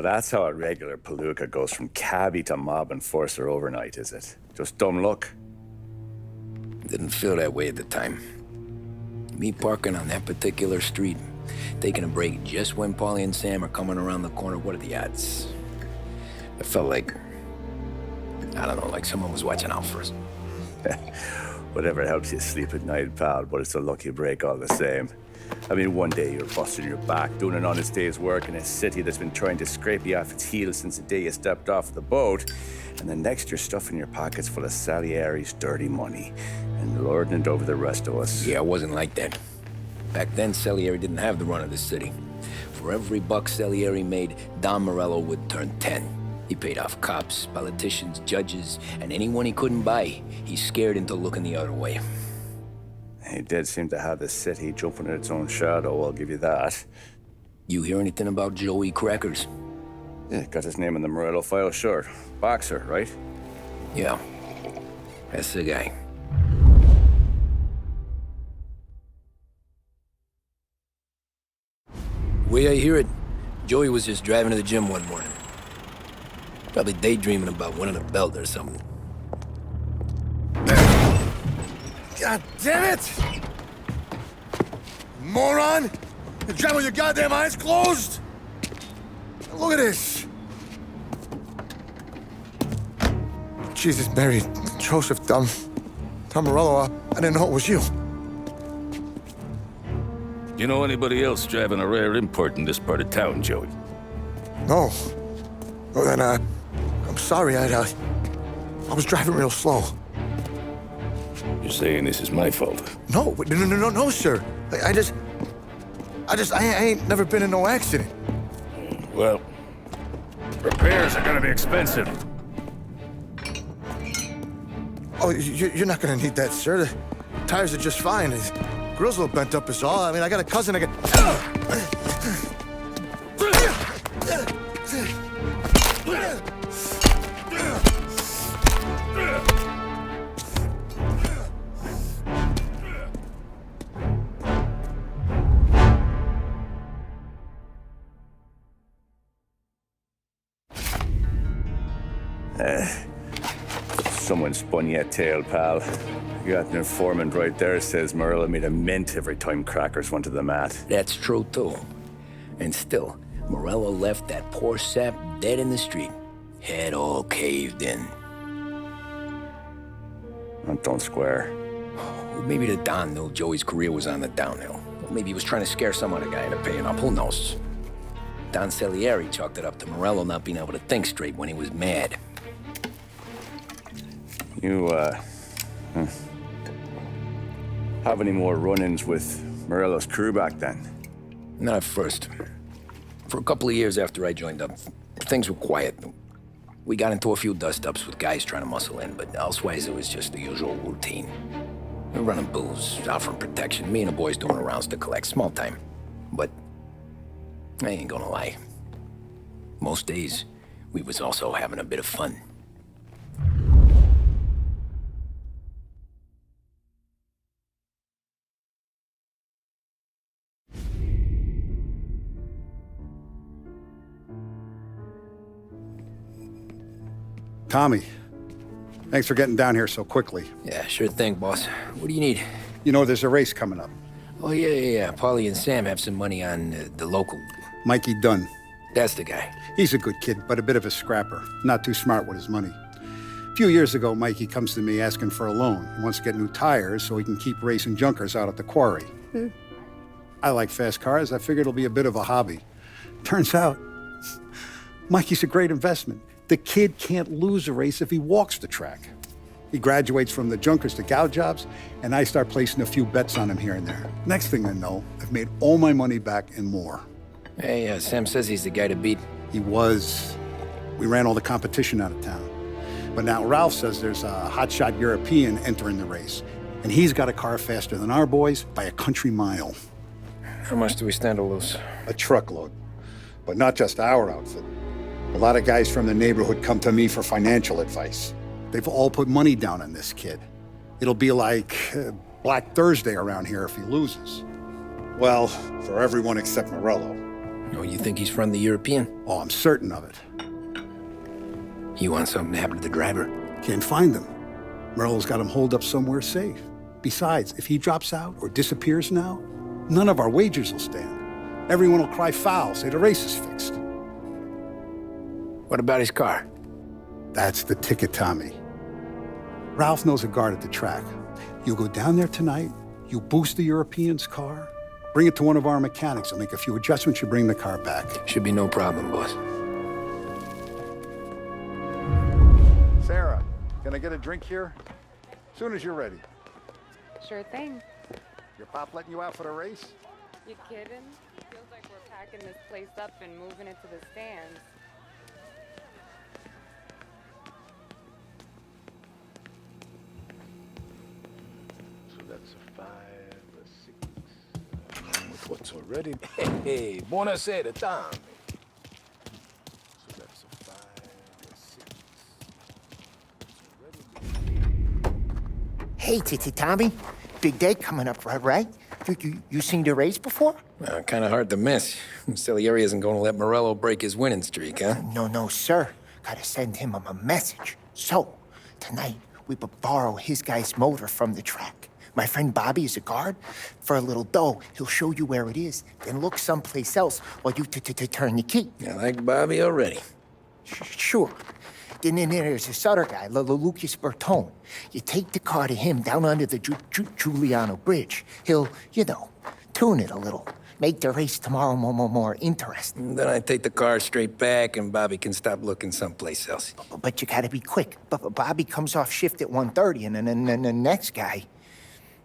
that's how a regular palooka goes from cabbie to mob enforcer overnight, is it? Just dumb luck? Didn't feel that way at the time. Me parking on that particular street, taking a break just when Paulie and Sam are coming around the corner, what are the odds? It felt like, I don't know, like someone was watching out for us. Whatever helps you sleep at night, pal, but it's a lucky break all the same. I mean, one day you're busting your back, doing an honest day's work in a city that's been trying to scrape you off its heels since the day you stepped off the boat, and the next you're stuffing your pockets full of Salieri's dirty money and lording it over the rest of us. Yeah, it wasn't like that. Back then, Salieri didn't have the run of the city. For every buck Salieri made, Don Morello would turn 10. He paid off cops, politicians, judges, and anyone he couldn't buy, he scared into looking the other way. He did seem to have the city jumping in its own shadow, I'll give you that. You hear anything about Joey Crackers? Yeah, got his name in the Morello file, sure. Boxer, right? Yeah, that's the guy. Way I hear it, Joey was just driving to the gym one morning. Probably daydreaming about winning a belt or something. God damn it! Moron! You're driving with your goddamn eyes closed? Look at this! Jesus, Mary, Joseph, Tom Morello, I didn't know it was you. You know anybody else driving a rare import in this part of town, Joey? No. Well, then, I'm sorry, I was driving real slow. You're saying this is my fault? No, no, sir. I ain't never been in no accident. Well, repairs are gonna be expensive. Oh, you're not gonna need that, sir. The tires are just fine. The grill's a little bent up is all. I mean, I got a cousin I can... Someone spun you a tale, pal. You got an informant right there says Morello made a mint every time Crackers went to the mat. That's true, too. And still, Morello left that poor sap dead in the street. Head all caved in. That don't square. Well, maybe the Don knew Joey's career was on the downhill. Or maybe he was trying to scare some other guy into paying up. Who knows? Don Salieri chalked it up to Morello not being able to think straight when he was mad. You, have any more run-ins with Morello's crew back then? Not at first. For a couple of years after I joined up, things were quiet. We got into a few dust-ups with guys trying to muscle in, but elsewise it was just the usual routine. We were running booze, offering protection, me and the boys doing rounds to collect, small time. But I ain't gonna lie. Most days, we was also having a bit of fun. Tommy, thanks for getting down here so quickly. Yeah, sure thing, boss. What do you need? You know, there's a race coming up. Oh, yeah. Paulie and Sam have some money on the local. Mikey Dunn. That's the guy. He's a good kid, but a bit of a scrapper. Not too smart with his money. A few years ago, Mikey comes to me asking for a loan. He wants to get new tires so he can keep racing junkers out at the quarry. I like fast cars. I figured it'll be a bit of a hobby. Turns out, Mikey's a great investment. The kid can't lose a race if he walks the track. He graduates from the junkers to gal jobs, and I start placing a few bets on him here and there. Next thing I know, I've made all my money back and more. Hey, Sam says he's the guy to beat. He was. We ran all the competition out of town. But now Ralph says there's a hotshot European entering the race, and he's got a car faster than our boys by a country mile. How much do we stand to lose? A truckload. But not just our outfit. A lot of guys from the neighborhood come to me for financial advice. They've all put money down on this kid. It'll be like Black Thursday around here if he loses. Well, for everyone except Morello. Oh, you think he's from the European? Oh, I'm certain of it. You want something to happen to the driver? Can't find them. Merle's got him holed up somewhere safe. Besides, if he drops out or disappears now, none of our wagers will stand. Everyone will cry foul, say the race is fixed. What about his car? That's the ticket, Tommy. Ralph knows a guard at the track. You go down there tonight, you boost the European's car, bring it to one of our mechanics. He'll make a few adjustments, you bring the car back. Should be no problem, boss. Sarah, can I get a drink here? Soon as you're ready. Sure thing. Your pop letting you out for the race? You kidding? Feels like we're packing this place up and moving it to the stands. So that's a 5, a 6. With what's already... Hey, buonasera, Tommy. So that's a 5, a 6. Hey, Tommy. Big day coming up, right? You seen the race before? Kind of hard to miss. Salieri isn't going to let Morello break his winning streak, huh? No, sir. Gotta send him a message. So, tonight, we borrow his guy's motor from the track. My friend Bobby is a guard. For a little dough, he'll show you where it is, then look someplace else while you turn the key. I like Bobby already. Sure. Then there's this other guy, Lucas Bertone. You take the car to him down under the Giuliano Bridge. He'll, tune it a little. Make the race tomorrow more interesting. And then I take the car straight back and Bobby can stop looking someplace else. But you gotta be quick. Bobby comes off shift at 1:30, and then the next guy,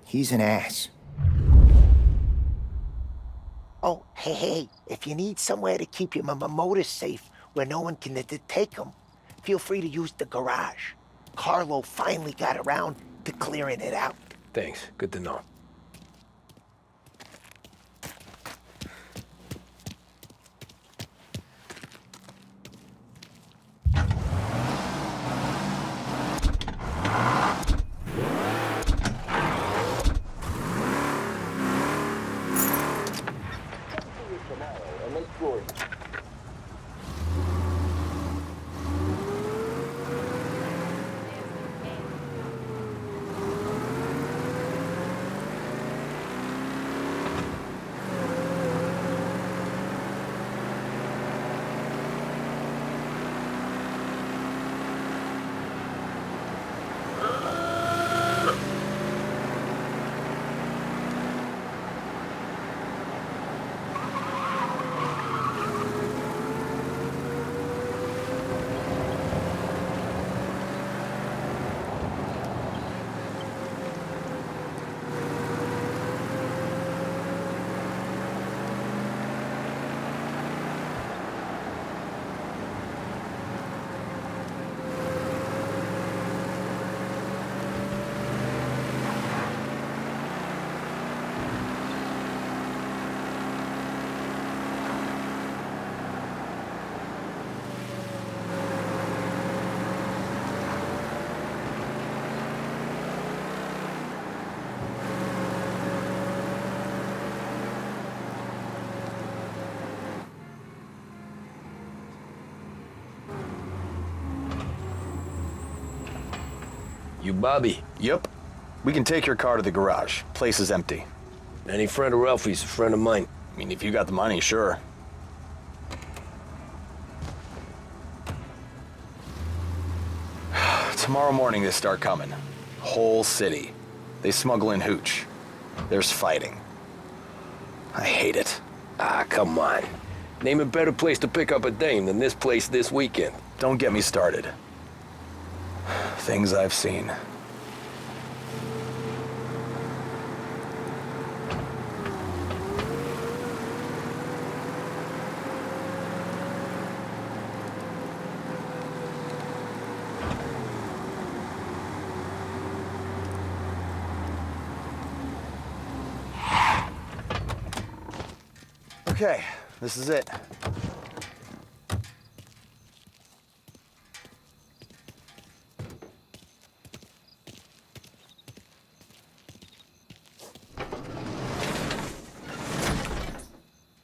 he's an ass. Oh, hey, if you need somewhere to keep your motor safe where no one can take them, feel free to use the garage. Carlo finally got around to clearing it out. Thanks. Good to know. You Bobby? Yep. We can take your car to the garage. Place is empty. Any friend of Ralphie's a friend of mine. I mean, if you got the money, sure. Tomorrow morning they start coming. Whole city. They smuggle in hooch. There's fighting. I hate it. Ah, come on. Name a better place to pick up a dame than this place this weekend. Don't get me started. Things I've seen. Okay, this is it.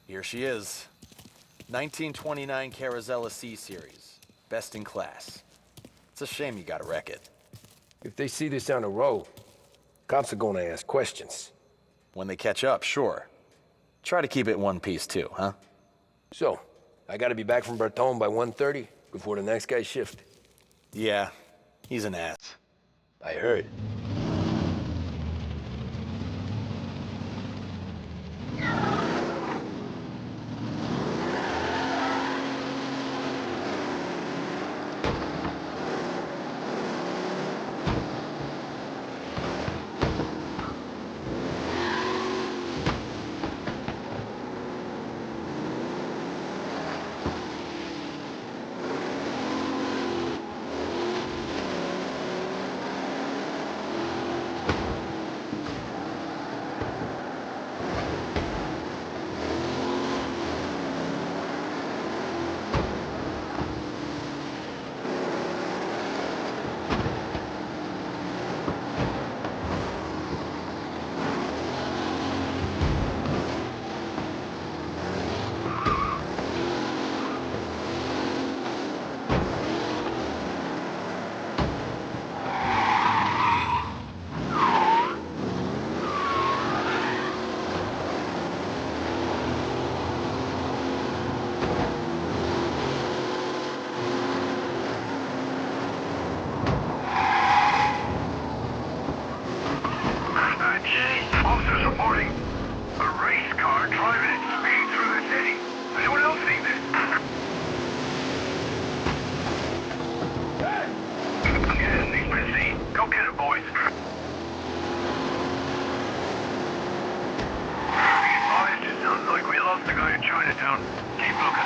Here she is. 1929 Carazella C series. Best in class. It's a shame you gotta wreck it. If they see this on the road, cops are gonna ask questions. When they catch up, sure. Try to keep it one piece too, huh? So, I gotta be back from Bertone by 1:30 before the next guy's shift. Yeah, he's an ass. I heard. Officers reporting a race car driving at speed through the city. Anyone else see this? Yeah, he's been seen. Go get him, boys. Be advised, it sounds like we lost the guy in Chinatown. Keep looking.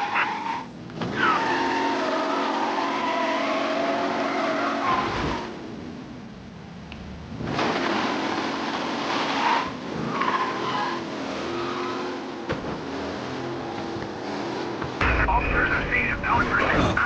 Officers have seen him now in pursuit.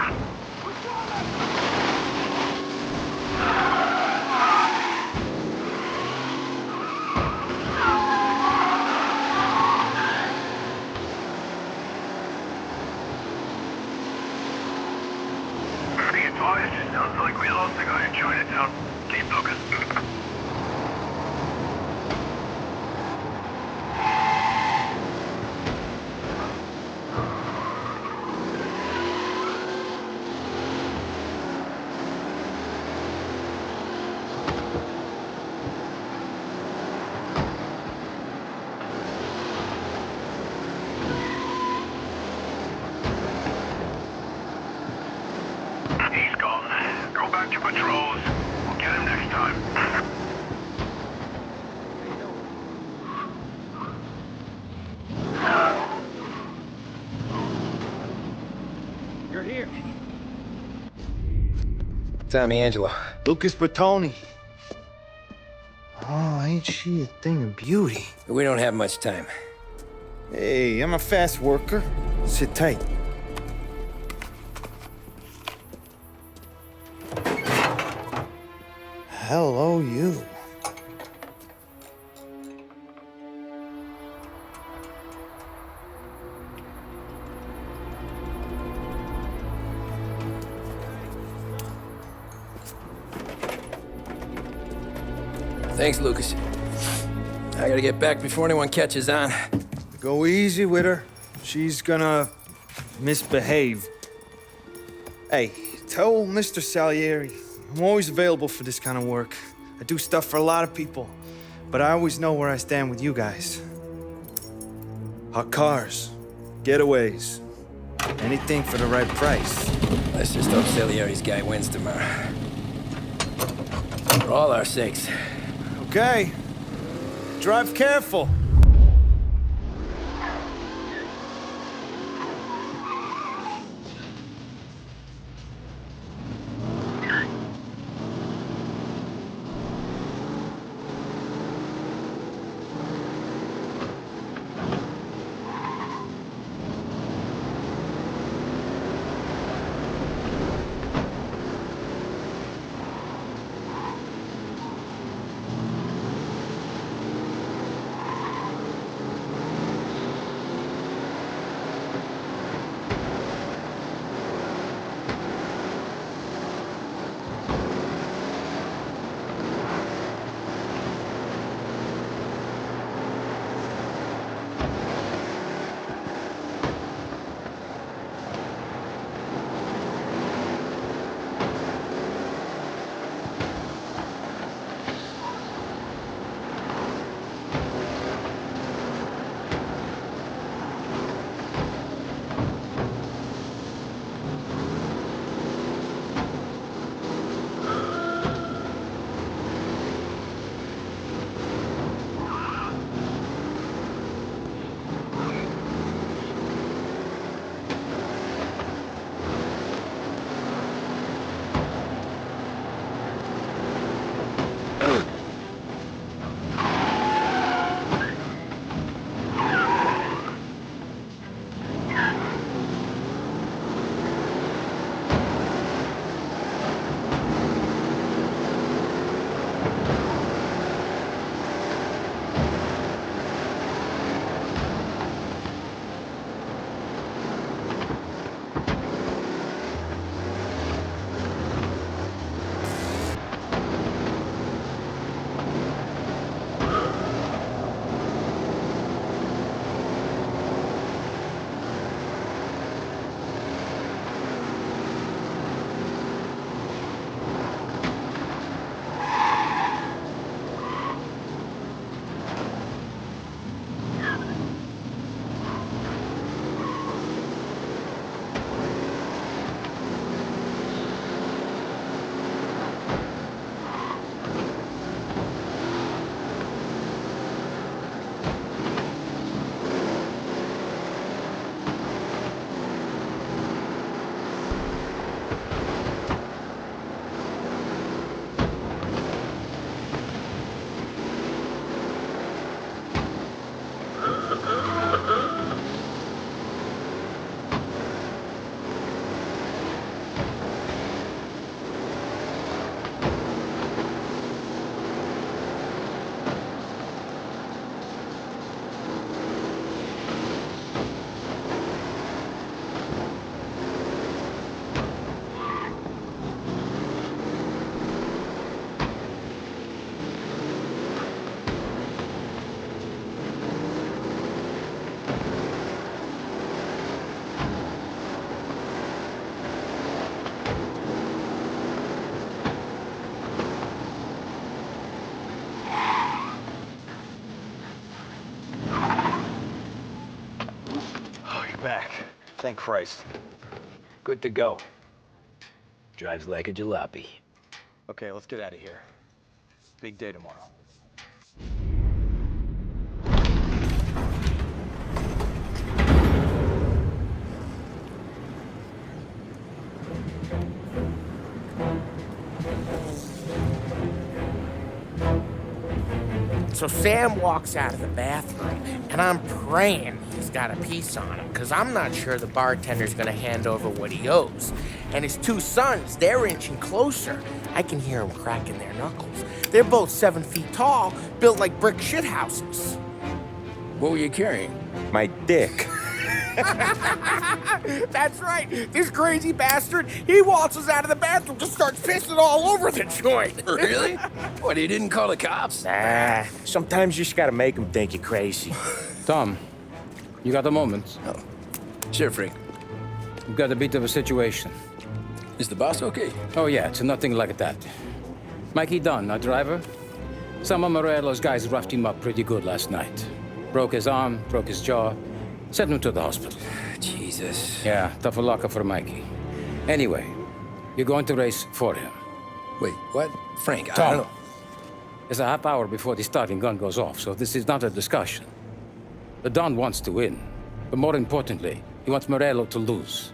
Be advised, it sounds like we lost the guy in Chinatown. Keep looking. He's gone. Go back to patrols. We'll get him next time. You're here. Tommy, Angelo. Lucas Bertoni. Oh, ain't she a thing of beauty? We don't have much time. Hey, I'm a fast worker. Sit tight. Hello, you. Thanks, Lucas. I gotta get back before anyone catches on. Go easy with her. She's gonna misbehave. Hey, tell Mr. Salieri I'm always available for this kind of work. I do stuff for a lot of people, but I always know where I stand with you guys. Hot cars, getaways, anything for the right price. Let's just hope Salieri's guy wins tomorrow. For all our sakes. Okay. Drive careful. Thank Christ. Good to go. Drives like a jalopy. Okay, let's get out of here. Big day tomorrow. So Sam walks out of the bathroom, and I'm praying he's got a piece on him, because I'm not sure the bartender's gonna hand over what he owes. And his two sons, they're inching closer. I can hear them cracking their knuckles. They're both 7 feet tall, built like brick shithouses. What were you carrying? My dick. That's right. This crazy bastard, he waltzes out of the bathroom, just starts pissing all over the joint. Really? What, he didn't call the cops? Nah, sometimes you just gotta make them think you're crazy. Tom, you got a moment? Oh. Sure, Frank. We've got a bit of a situation. Is the boss okay? Oh yeah, it's nothing like that. Mikey Dunn, our driver. Some of Morello's guys roughed him up pretty good last night. Broke his arm, broke his jaw. Sent him to the hospital. Jesus. Yeah, tough luck for Mikey. Anyway, you're going to race for him. Wait, what? Frank, I Tom, don't know. it's a half hour before the starting gun goes off, so this is not a discussion. The Don wants to win, but more importantly, he wants Morello to lose.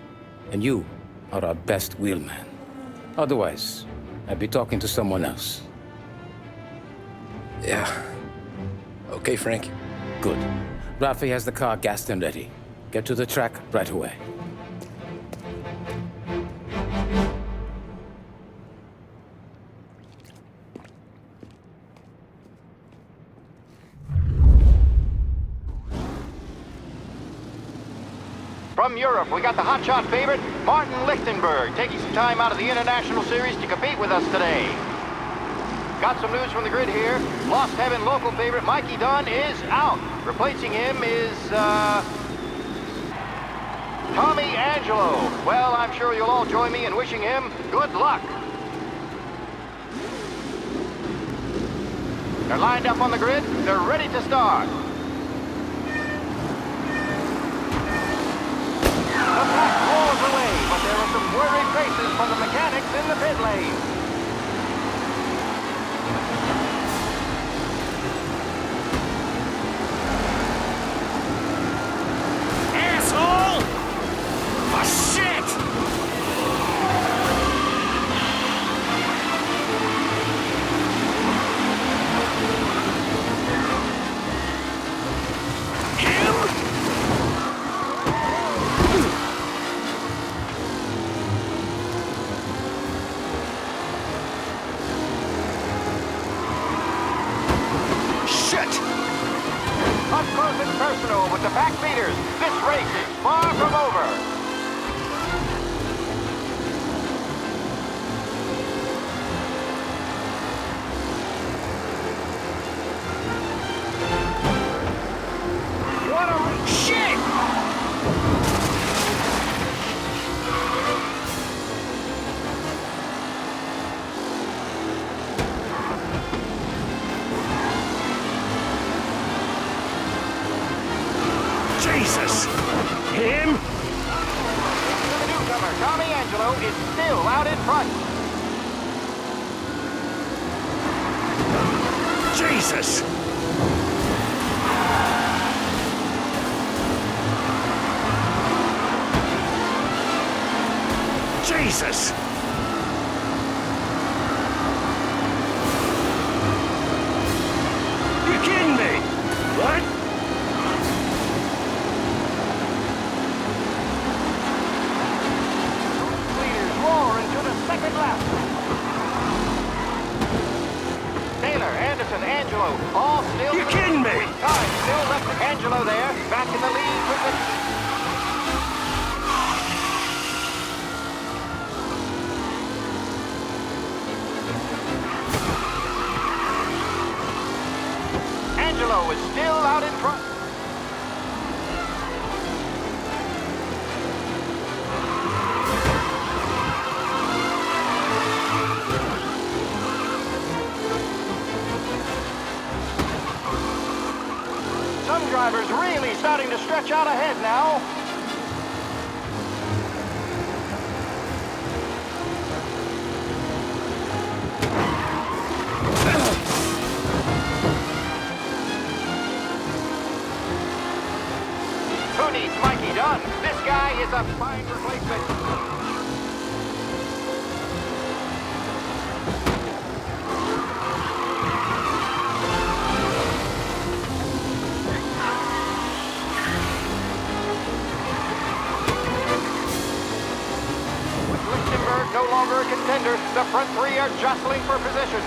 And you are our best wheelman. Otherwise, I'd be talking to someone else. Yeah. Okay, Frank. Good. Rafi has the car gassed and ready. Get to the track right away. From Europe, we got the hotshot favorite, Martin Lichtenberg, taking some time out of the International Series to compete with us today. Got some news from the grid here. Lost Heaven local favorite Mikey Dunn is out. Replacing him is, Tommy Angelo. Well, I'm sure you'll all join me in wishing him good luck. They're lined up on the grid. They're ready to start. The pack rolls away, but there are some worried faces from the mechanics in the pit lane. Asshole! Oh, shit! Up close and personal with the pack leaders. This race is far from over. What a shit! Jesus! Him? The newcomer, Tommy Angelo, is still out in front. Jesus! Jesus! You kidding me? What? Leaders roar into the second lap. Taylor, Anderson, Angelo, all still... You kidding me? Time still left with Angelo there, back in the lead with the... Angelo is still out in front. Some drivers really starting to stretch out ahead now. The front three are jostling for position.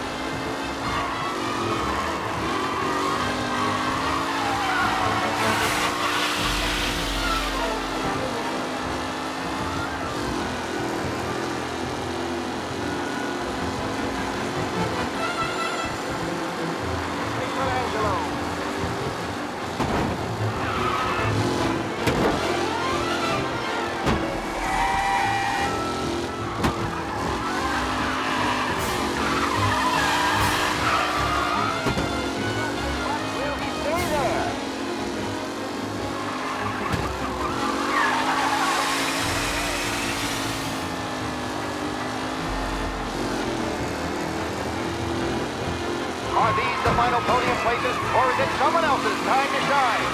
Are these the final podium places, or is it someone else's time to shine?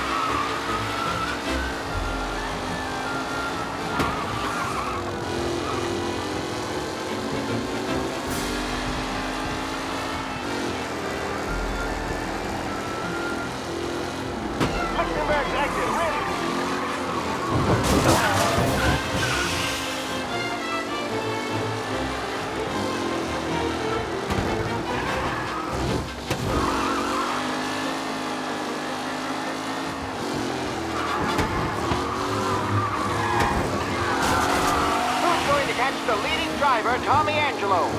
Lichtenberg's exit, ready! The leading driver, Tommy Angelo.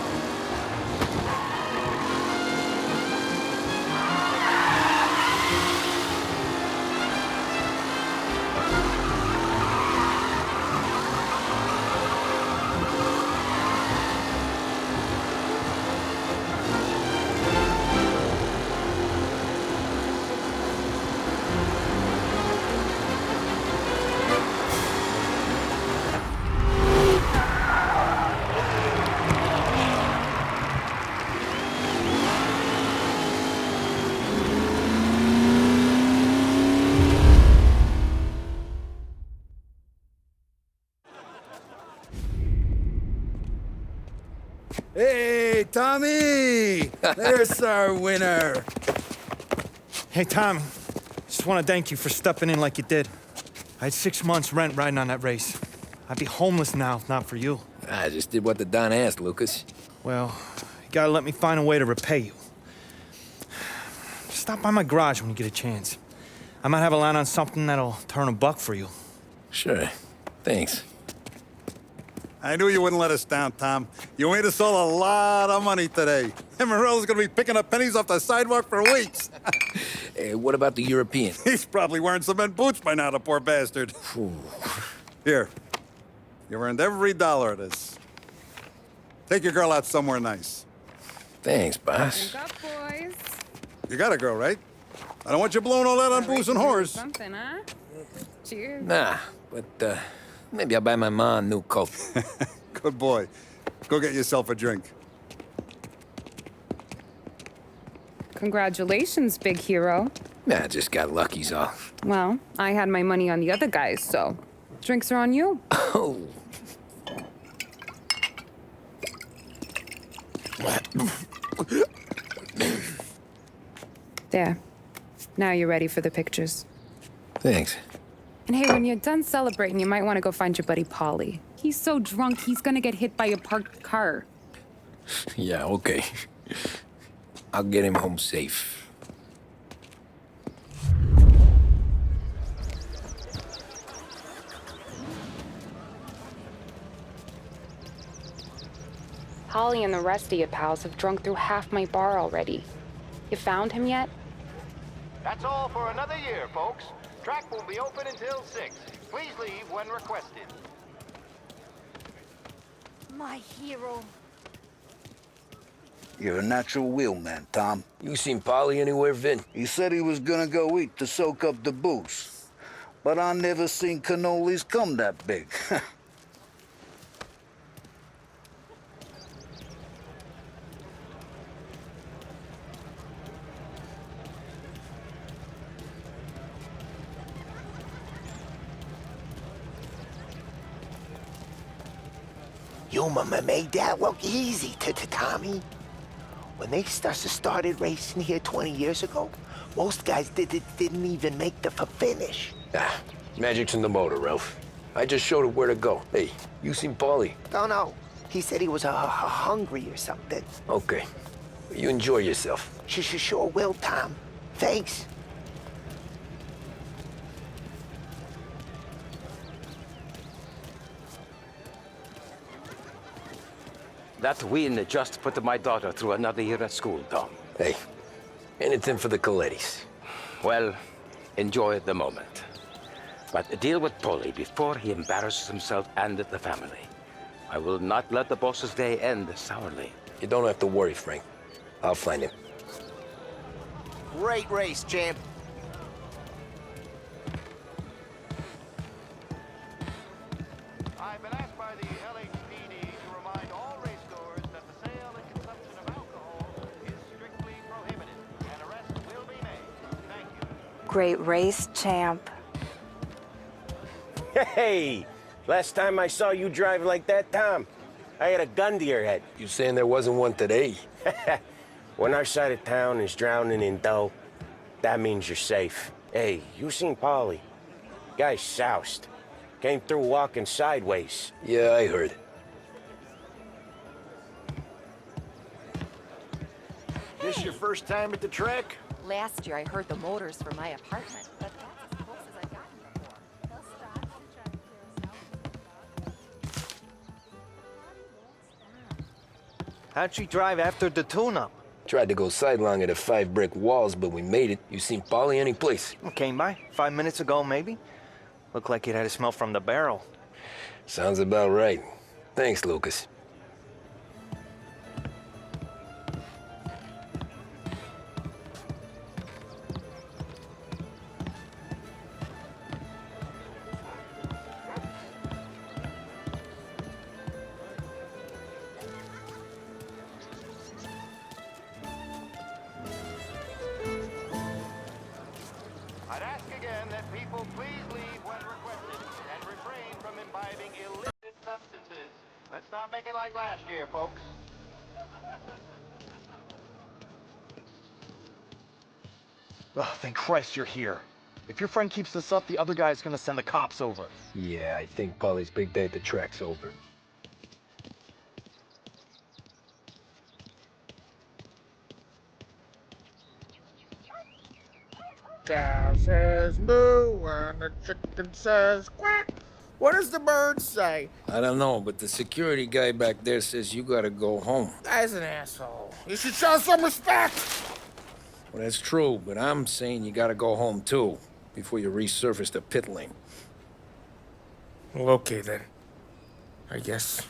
Hey, Tommy! There's our winner. Hey, Tommy. Just want to thank you for stepping in like you did. I had 6 months rent riding on that race. I'd be homeless now if not for you. I just did what the Don asked, Lucas. Well, you gotta let me find a way to repay you. Stop by my garage when you get a chance. I might have a line on something that'll turn $1 for you. Sure. Thanks. I knew you wouldn't let us down, Tom. You made us all a lot of money today. And Morello's gonna be picking up pennies off the sidewalk for weeks. Hey, what about the European? He's probably wearing cement boots by now, the poor bastard. Here. You earned every dollar of this. Take your girl out somewhere nice. Thanks, boss. Drink up, boys. You got a girl, right? I don't want you blowing all that on booze and whores. Something, huh? Cheers. Nah, but, maybe I'll buy my ma a new coat. Good boy. Go get yourself a drink. Congratulations, big hero. Nah, just got lucky's all. Well, I had my money on the other guys, so drinks are on you. Oh. There. Now you're ready for the pictures. Thanks. And hey, when you're done celebrating, you might want to go find your buddy Paulie. He's so drunk, he's gonna get hit by a parked car. Yeah, okay. I'll get him home safe. Holly and the rest of you pals have drunk through half my bar already. You found him yet? That's all for another year, folks. Track will be open until 6. Please leave when requested. My hero. You're a natural wheelman, Tom. You seen Polly anywhere, Vin? He said he was gonna go eat to soak up the booze. But I never seen cannolis come that big. Your mama made that look easy, Tommy. When they started racing here 20 years ago, most guys didn't even make the finish. Ah, magic's in the motor, Ralph. I just showed it where to go. Hey, you seen Paulie? No. He said he was hungry or something. Okay. You enjoy yourself. Sure will, Tom. Thanks. That win just put my daughter through another year at school, Tom. Hey, anything for the Colettis. Well, enjoy the moment. But deal with Polly before he embarrasses himself and the family. I will not let the boss's day end sourly. You don't have to worry, Frank. I'll find him. Great race, champ. I've been asked by the LHPD to remind all racegoers that the sale and consumption of alcohol is strictly prohibited, and arrests will be made. Thank you. Great race, champ. Hey! Last time I saw you drive like that, Tom, I had a gun to your head. You saying there wasn't one today? When our side of town is drowning in dough, that means you're safe. Hey, you seen Polly? Guy's soused. Came through walking sideways. Yeah, I heard. This your first time at the track? Last year I heard the motors for my apartment, but that's as close as I got before. How'd she drive after the tune-up? Tried to go sidelong at the 5 brick walls, but we made it. You seen Polly any place? Came by 5 minutes ago, maybe. Looked like it had a smell from the barrel. Sounds about right. Thanks, Lucas. I'd ask again that people please leave when requested and refrain from imbibing illicit substances. Let's not make it like last year, folks. Oh, thank Christ you're here. If your friend keeps this up, the other guy's gonna send the cops over. Yeah, I think Polly's big day at the track's over. Cow says moo and the chicken says quack. What does the bird say? I don't know, but the security guy back there says you gotta go home. Guy's an asshole. You should show some respect. Well, that's true, but I'm saying you gotta go home too, before you resurface the pit lane. Well, okay then. I guess.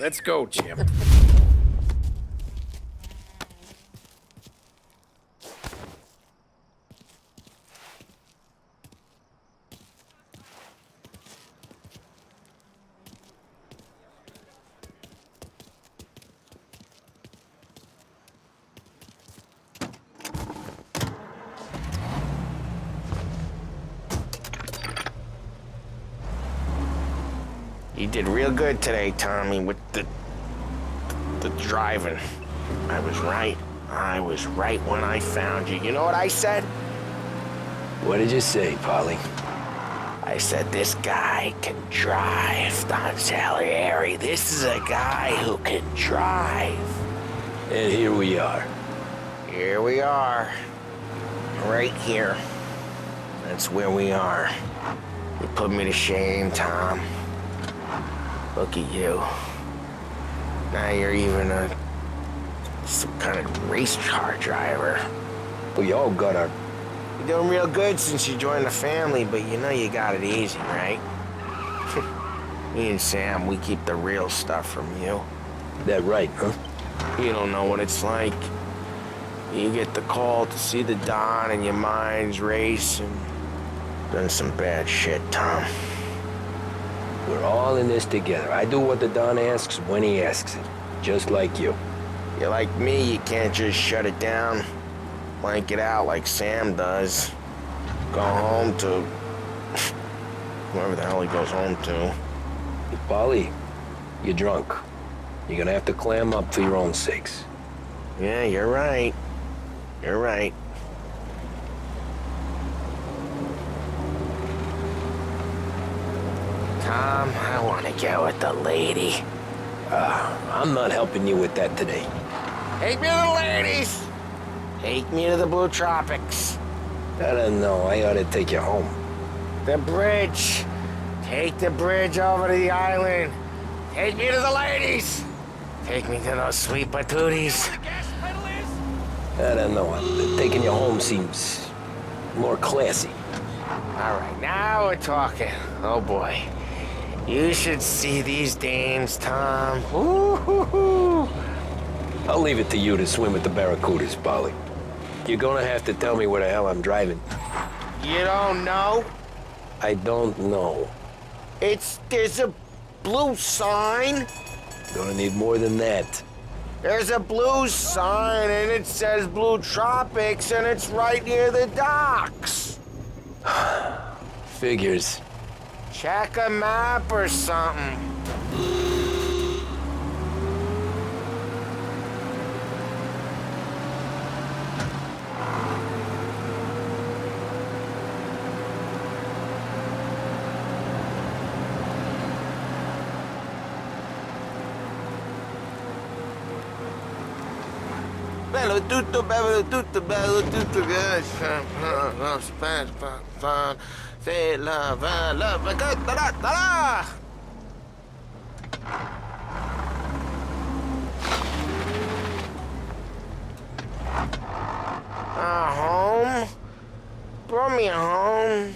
Let's go, champ. You did real good today, Tommy, with the driving. I was right. I was right when I found you. You know what I said? What did you say, Polly? I said, this guy can drive, Don Salieri. This is a guy who can drive. And here we are. Here we are. Right here. That's where we are. You put me to shame, Tom. Look at you. Now you're even some kind of race car driver. We all got our... You're doing real good since you joined the family, but you know you got it easy, right? Me and Sam, we keep the real stuff from you. That right, huh? You don't know what it's like. You get the call to see the Don and your mind's racing. Done some bad shit, Tom. We're all in this together. I do what the Don asks when he asks it. Just like you. You're like me, you can't just shut it down. Blank it out like Sam does. Go home to... whoever the hell he goes home to. Hey, Polly, you're drunk. You're gonna have to clam up for your own sakes. Yeah, you're right. You're right. Tom, I want to get with the lady. I'm not helping you with that today. Take me to the ladies! Take me to the Blue Tropics. I don't know. I ought to take you home. The bridge. Take the bridge over to the island. Take me to the ladies. Take me to those sweet patooties. I don't know. Taking you home seems more classy. All right, now we're talking. Oh boy. You should see these dames, Tom. Ooh. I'll leave it to you to swim with the barracudas, Polly. You're gonna have to tell me where the hell I'm driving. You don't know? I don't know. There's a blue sign. Gonna need more than that. There's a blue sign and it says Blue Tropics and it's right near the docks. Figures. Check a map or something. Bello tutto bello tutto good. Spanish fun. Say love, ta-da. Home? Brought me home.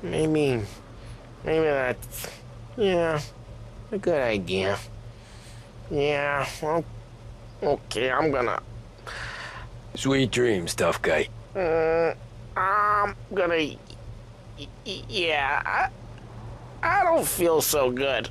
Maybe that's, a good idea. Yeah, well, okay, I'm gonna... Sweet dreams, tough guy. I'm gonna... Yeah, I don't feel so good.